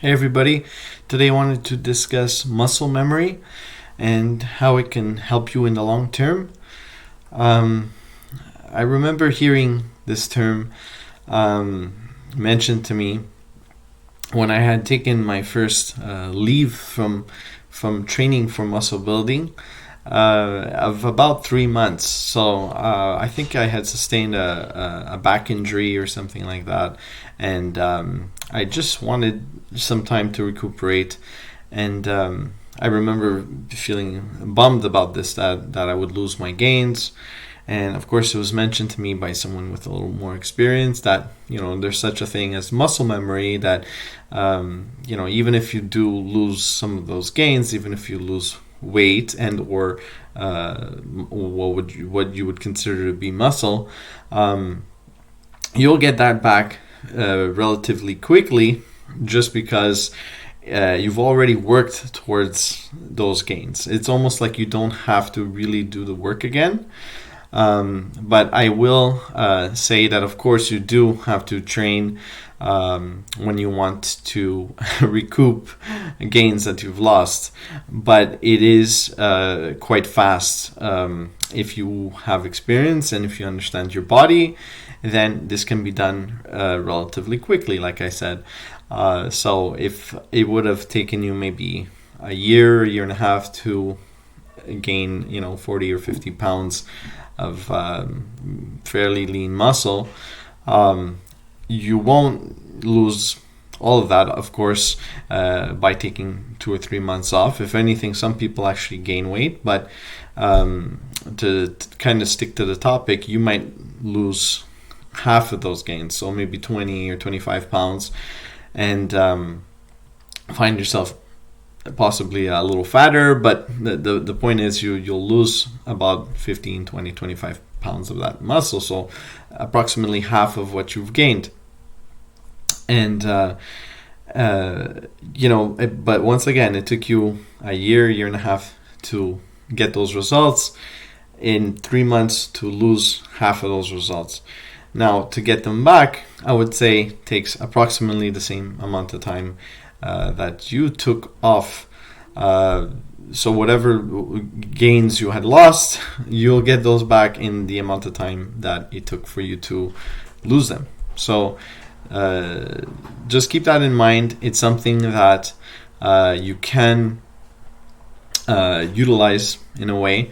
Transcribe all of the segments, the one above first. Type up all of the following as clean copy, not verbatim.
Hey everybody, today I wanted to discuss muscle memory and how it can help you in the long term. Um, I remember hearing this term mentioned to me when I had taken my first leave from training for muscle building of about 3 months. So I think I had sustained a back injury or something like that, and I just wanted some time to recuperate. And I remember feeling bummed about this, that I would lose my gains. And of course, it was mentioned to me by someone with a little more experience that, there's such a thing as muscle memory, that, even if you do lose some of those gains, even if you lose weight and or what you would consider to be muscle, you'll get that back relatively quickly, just because you've already worked towards those gains. It's almost like you don't have to really do the work again. But I will say that, of course, you do have to train when you want to recoup gains that you've lost. But it is quite fast. If you have experience and if you understand your body, then this can be done relatively quickly, like I said. So if it would have taken you maybe a year and a half to gain, 40 or 50 pounds of fairly lean muscle, you won't lose all of that, of course, by taking 2 or 3 months off. If anything, some people actually gain weight, but to kind of stick to the topic, you might lose half of those gains, so maybe 20 or 25 pounds, and find yourself possibly a little fatter, but the point is you'll lose about 15, 20, 25 pounds of that muscle, so approximately half of what you've gained. And but once again, it took you a year and a half to get those results. In 3 months to lose half of those results. Now, to get them back, I would say takes approximately the same amount of time that you took off. So whatever gains you had lost, you'll get those back in the amount of time that it took for you to lose them. So just keep that in mind. It's something that you can utilize in a way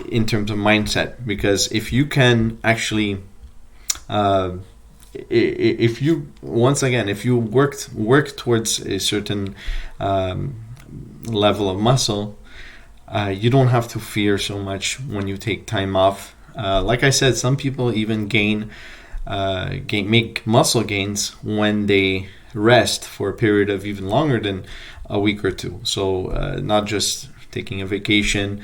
in terms of mindset, because if you can actually if you work towards a certain level of muscle, you don't have to fear so much when you take time off. Like I said, some people even make muscle gains when they rest for a period of even longer than a week or two. So not just taking a vacation,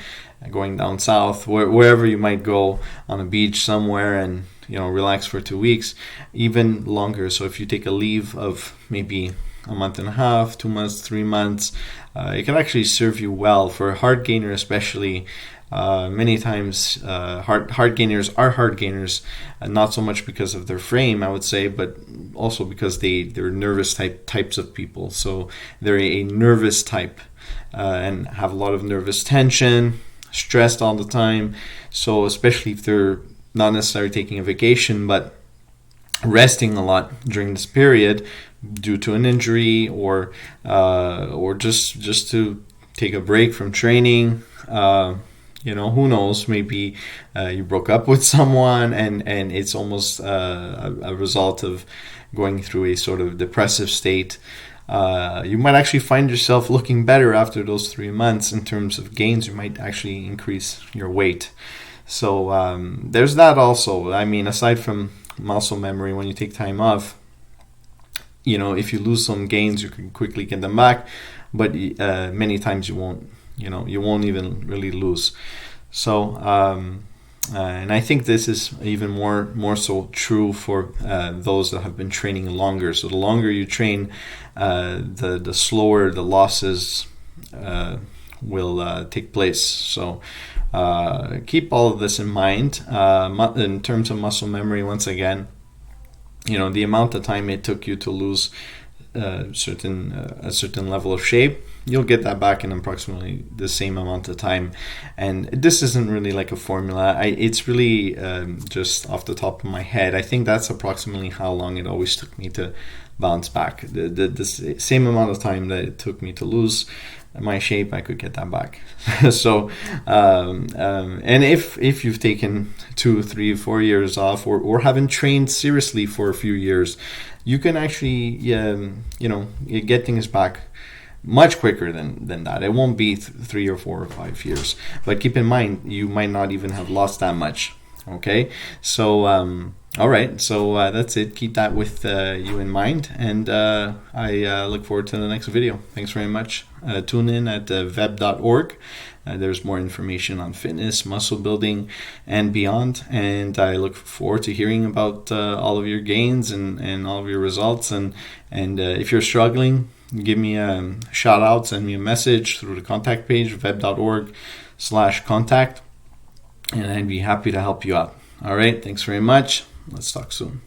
going down south, wherever you might go, on a beach somewhere, and relax for 2 weeks, even longer. So if you take a leave of maybe a month and a half, 2 months, 3 months, it can actually serve you well. For a hard gainer especially, many times hard gainers are hard gainers, not so much because of their frame, I would say, but also because they're nervous types of people. So they're a nervous type and have a lot of nervous tension, stressed all the time. So especially if they're not necessarily taking a vacation, but resting a lot during this period due to an injury or just to take a break from training. Who knows, maybe you broke up with someone and it's almost a result of going through a sort of depressive state. You might actually find yourself looking better after those 3 months in terms of gains. You might actually increase your weight. So there's that also. I mean, aside from muscle memory, when you take time off, if you lose some gains, you can quickly get them back, but many times you won't. You won't even really lose. So and I think this is even more so true for those that have been training longer. So the longer you train, the slower the losses will take place. So keep all of this in mind. In terms of muscle memory, once again, the amount of time it took you to lose a certain level of shape, you'll get that back in approximately the same amount of time. And this isn't really like a formula. It's really just off the top of my head. I think that's approximately how long it always took me to bounce back. The same amount of time that it took me to lose my shape, I could get that back. So and if you've taken 2, 3, 4 years off, or haven't trained seriously for a few years, you can actually get things back much quicker than that. It won't be 3 or 4 or 5 years, but keep in mind, you might not even have lost that much. Okay, so all right, so that's it. Keep that with you in mind, and I look forward to the next video. Thanks very much. Tune in at veb.org. There's more information on fitness, muscle building, and beyond. And I look forward to hearing about all of your gains and all of your results. And if you're struggling, give me a shout out, send me a message through the contact page, veb.org/contact, and I'd be happy to help you out. All right, thanks very much. Let's talk soon.